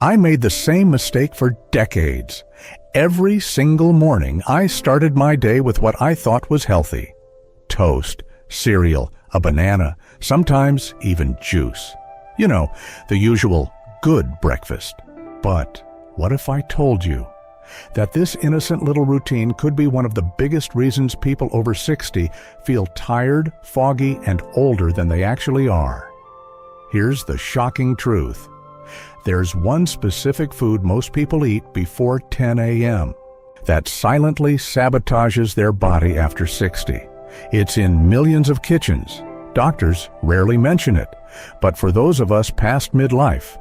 I made the same mistake for decades. Every single morning, I started my day with what I thought was healthy. Toast, cereal, a banana, sometimes even juice. You know, the usual good breakfast. But what if I told you that this innocent little routine could be one of the biggest reasons people over 60 feel tired, foggy, and older than they actually are? Here's the shocking truth. There's one specific food most people eat before 10 a.m. that silently sabotages their body after 60. It's in millions of kitchens. Doctors rarely mention it, but for those of us past midlife,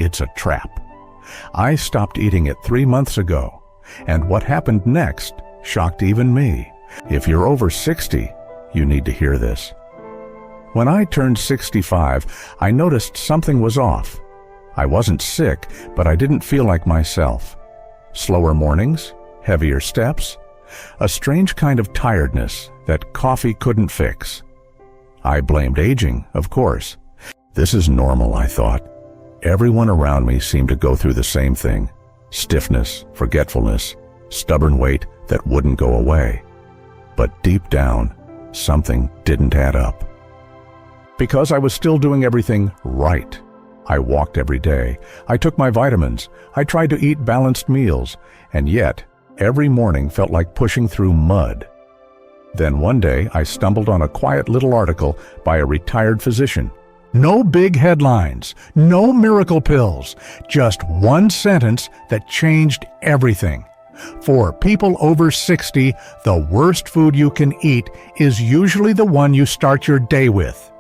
it's a trap. I stopped eating it 3 months ago, and what happened next shocked even me. If you're over 60, you need to hear this. When I turned 65, I noticed something was off. I wasn't sick, but I didn't feel like myself. Slower mornings, heavier steps, a strange kind of tiredness that coffee couldn't fix. I blamed aging, of course. This is normal, I thought. Everyone around me seemed to go through the same thing. Stiffness, forgetfulness, stubborn weight that wouldn't go away. But deep down, something didn't add up. Because I was still doing everything right. I walked every day. I took my vitamins. I tried to eat balanced meals. And yet, every morning felt like pushing through mud. Then one day, I stumbled on a quiet little article by a retired physician. No big headlines, no miracle pills, just one sentence that changed everything. For people over 60, the worst food you can eat is usually the one you start your day with.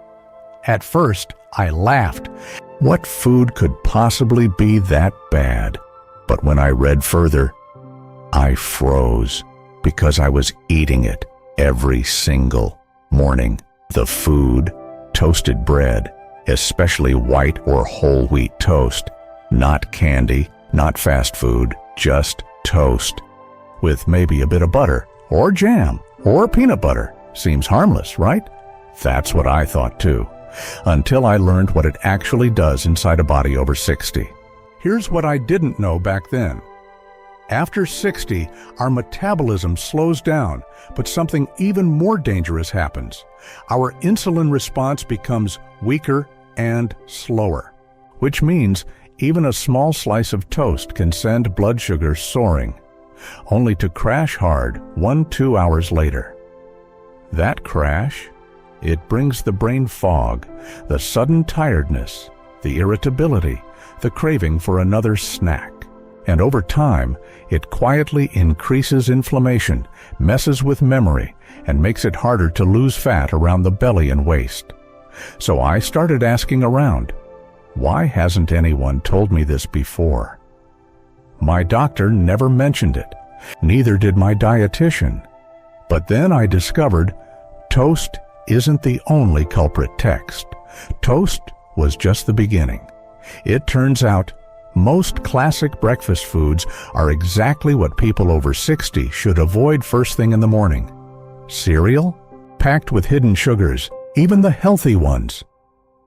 At first, I laughed. What food could possibly be that bad? But when I read further, I froze because I was eating it every single morning. The food, toasted bread, especially white or whole wheat toast, not candy, not fast food, just toast, with maybe a bit of butter, or jam, or peanut butter. Seems harmless, right? That's what I thought too, until I learned what it actually does inside a body over 60. Here's what I didn't know back then. After 60, our metabolism slows down, but something even more dangerous happens. Our insulin response becomes weaker and slower, which means even a small slice of toast can send blood sugar soaring, only to crash hard 1-2 hours later. That crash, it brings the brain fog, the sudden tiredness, the irritability, the craving for another snack. And over time, it quietly increases inflammation, messes with memory, and makes it harder to lose fat around the belly and waist. So I started asking around, why hasn't anyone told me this before? My doctor never mentioned it. Neither did my dietitian. But then I discovered toast isn't the only culprit text. Toast was just the beginning. It turns out most classic breakfast foods are exactly what people over 60 should avoid first thing in the morning. Cereal, packed with hidden sugars, even the healthy ones.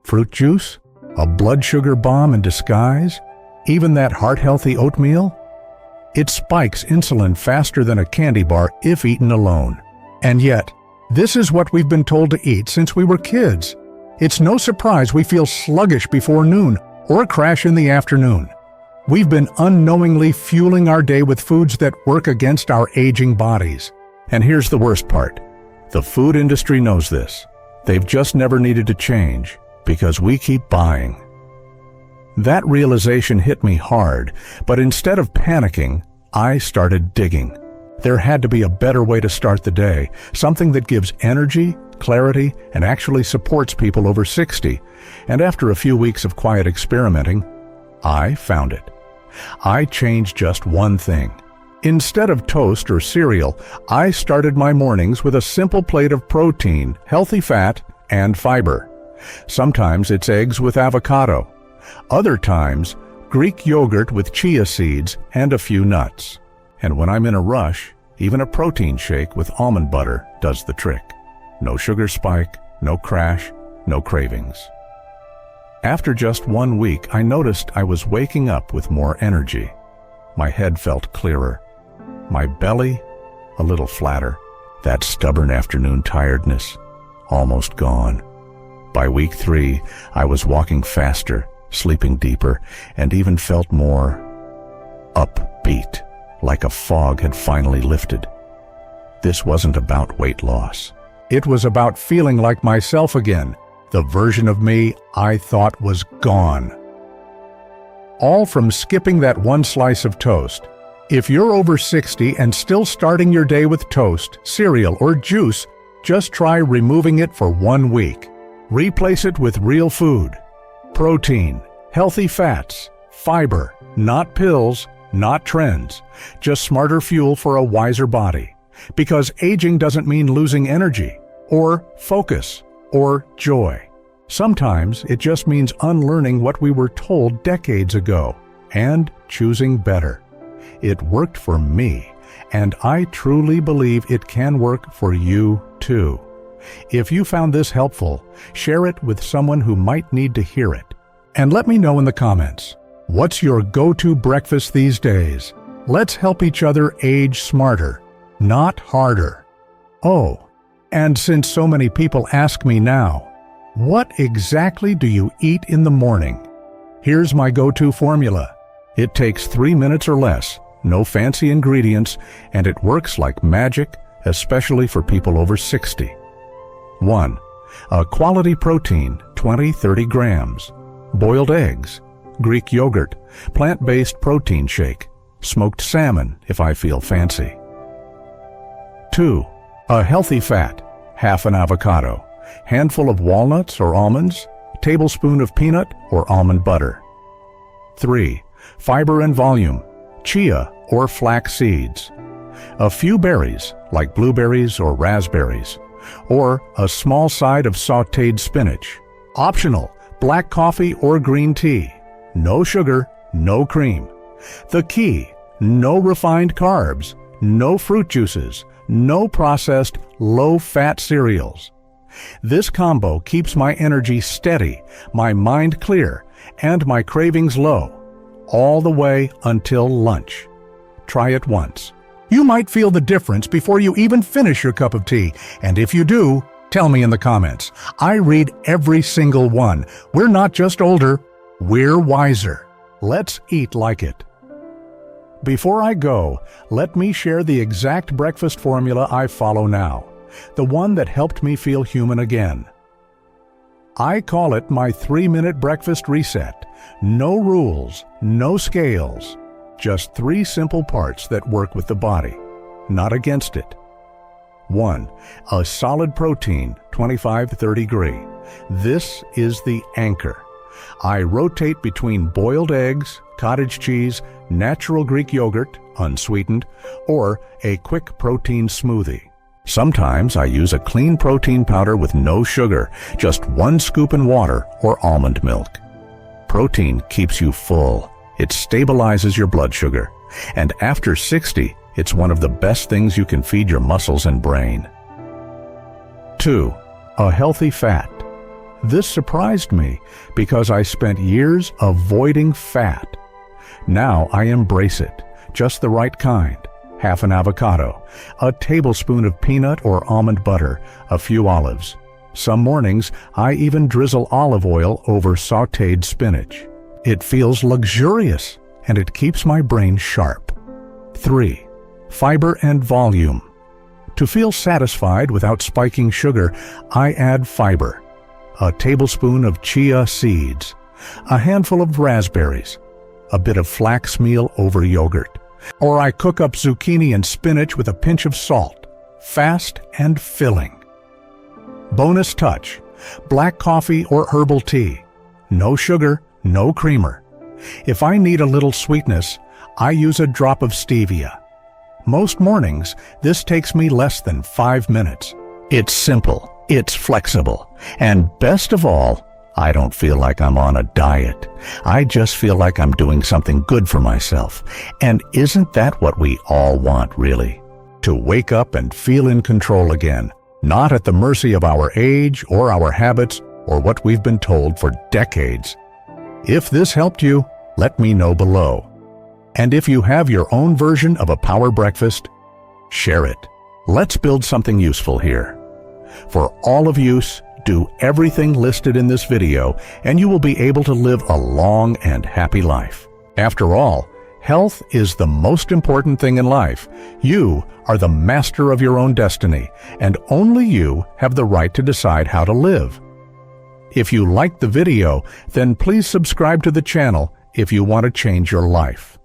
Fruit juice, a blood sugar bomb in disguise, even that heart-healthy oatmeal. It spikes insulin faster than a candy bar if eaten alone. And yet, this is what we've been told to eat since we were kids. It's no surprise we feel sluggish before noon or crash in the afternoon. We've been unknowingly fueling our day with foods that work against our aging bodies. And here's the worst part. The food industry knows this. They've just never needed to change because we keep buying. That realization hit me hard, but instead of panicking, I started digging. There had to be a better way to start the day, something that gives energy, clarity, and actually supports people over 60. And after a few weeks of quiet experimenting, I found it. I changed just one thing. Instead of toast or cereal, I started my mornings with a simple plate of protein, healthy fat, and fiber. Sometimes it's eggs with avocado. Other times, Greek yogurt with chia seeds and a few nuts. And when I'm in a rush, even a protein shake with almond butter does the trick. No sugar spike, no crash, no cravings. After just 1 week, I noticed I was waking up with more energy. My head felt clearer. My belly, a little flatter. That stubborn afternoon tiredness, almost gone. By week 3, I was walking faster, sleeping deeper, and even felt more upbeat, like a fog had finally lifted. This wasn't about weight loss. It was about feeling like myself again, the version of me I thought was gone. All from skipping that one slice of toast. If you're over 60 and still starting your day with toast, cereal, or juice, just try removing it for 1 week. Replace it with real food. Protein, healthy fats, fiber, not pills, not trends, just smarter fuel for a wiser body. Because aging doesn't mean losing energy, or focus, or joy. Sometimes it just means unlearning what we were told decades ago and choosing better. It worked for me, and I truly believe it can work for you too. If you found this helpful, share it with someone who might need to hear it. And let me know in the comments, what's your go-to breakfast these days? Let's help each other age smarter, not harder. Oh, and since so many people ask me now, what exactly do you eat in the morning? Here's my go-to formula. It takes 3 minutes or less, no fancy ingredients, and it works like magic, especially for people over 60. 1. A quality protein, 20-30 grams. Boiled eggs, Greek yogurt, plant-based protein shake, smoked salmon if I feel fancy. 2. A healthy fat, half an avocado, handful of walnuts or almonds, tablespoon of peanut or almond butter. 3. Fiber and volume, chia or flax seeds. A few berries, like blueberries or raspberries, or a small side of sautéed spinach. Optional, black coffee or green tea. No sugar, no cream. The key, no refined carbs, no fruit juices, no processed, low-fat cereals. This combo keeps my energy steady, my mind clear, and my cravings low, all the way until lunch. Try it once. You might feel the difference before you even finish your cup of tea, and if you do, tell me in the comments. I read every single one. We're not just older, we're wiser. Let's eat like it. Before I go, let me share the exact breakfast formula I follow now, the one that helped me feel human again. I call it my 3-minute breakfast reset. No rules, no scales, just 3 simple parts that work with the body, not against it. 1. A solid protein, 25-30 gray. This is the anchor. I rotate between boiled eggs, cottage cheese, natural Greek yogurt, unsweetened, or a quick protein smoothie. Sometimes I use a clean protein powder with no sugar, just 1 scoop in water or almond milk. Protein keeps you full. It stabilizes your blood sugar. And after 60, it's one of the best things you can feed your muscles and brain. 2. A healthy fat. This surprised me because I spent years avoiding fat. Now I embrace it, just the right kind. Half an avocado, a tablespoon of peanut or almond butter, a few olives. Some mornings, I even drizzle olive oil over sautéed spinach. It feels luxurious, and it keeps my brain sharp. 3. Fiber and volume. To feel satisfied without spiking sugar, I add fiber. A tablespoon of chia seeds, a handful of raspberries, a bit of flax meal over yogurt. Or I cook up zucchini and spinach with a pinch of salt. Fast and filling. Bonus touch, black coffee or herbal tea. No sugar, no creamer. If I need a little sweetness, I use a drop of stevia. Most mornings, this takes me less than 5 minutes. It's simple, it's flexible, and best of all, I don't feel like I'm on a diet. I just feel like I'm doing something good for myself. And isn't that what we all want, really? To wake up and feel in control again, not at the mercy of our age or our habits or what we've been told for decades. If this helped you, let me know below. And if you have your own version of a power breakfast, share it. Let's build something useful here. For all of use, do everything listed in this video, and you will be able to live a long and happy life. After all, health is the most important thing in life. You are the master of your own destiny, and only you have the right to decide how to live. If you liked the video, then please subscribe to the channel if you want to change your life.